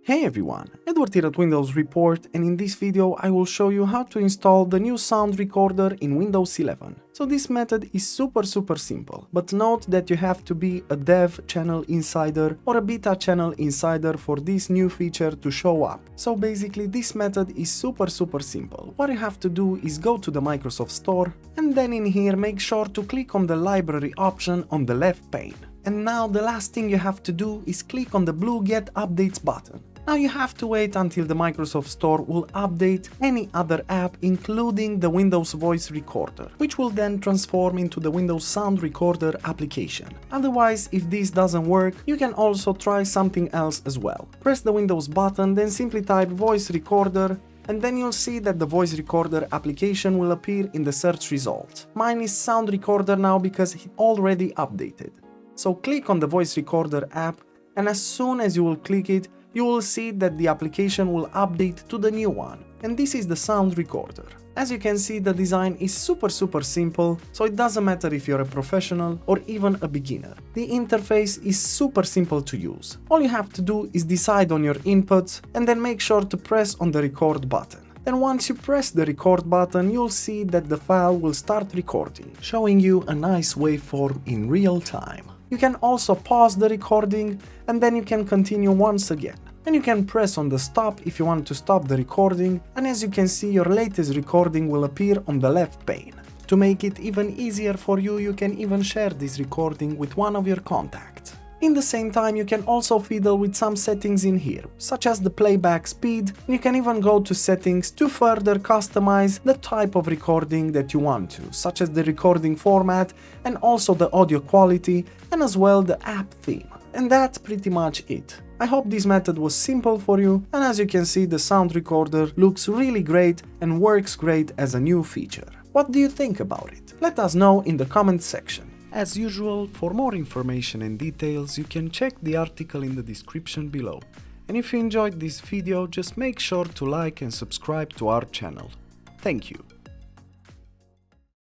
Hey everyone, Edward here at Windows Report, and in this video I will show you how to install the new sound recorder in Windows 11. So this method is super simple, but note that you have to be a dev channel insider or a beta channel insider for this new feature to show up. So basically this method is super simple. What you have to do is go to the Microsoft Store and then in here make sure to click on the library option on the left pane. And now the last thing you have to do is click on the blue Get Updates button. Now you have to wait until the Microsoft Store will update any other app including the Windows Voice Recorder, which will then transform into the Windows Sound Recorder application. Otherwise, if this doesn't work, you can also try something else as well. Press the Windows button, then simply type Voice Recorder, and then you'll see that the voice recorder application will appear in the search result. Mine is Sound Recorder now because it already updated. So click on the voice recorder app, and as soon as you will click it, you will see that the application will update to the new one, and this is the sound recorder. As you can see, the design is super simple, so it doesn't matter if you're a professional or even a beginner. The interface is super simple to use. All you have to do is decide on your inputs and then make sure to press on the record button. Then once you press the record button, you'll see that the file will start recording, showing you a nice waveform in real time. You can also pause the recording and then you can continue once again. And you can press on the stop if you want to stop the recording, and as you can see, your latest recording will appear on the left pane. To make it even easier for you, you can even share this recording with one of your contacts. In the same time, you can also fiddle with some settings in here, such as the playback speed, and you can even go to settings to further customize the type of recording that you want to, such as the recording format and also the audio quality and as well the app theme. And that's pretty much it. I hope this method was simple for you, and as you can see, the sound recorder looks really great and works great as a new feature. What do you think about it? Let us know in the comments section. As usual, for more information and details, you can check the article in the description below. And if you enjoyed this video, just make sure to like and subscribe to our channel. Thank you.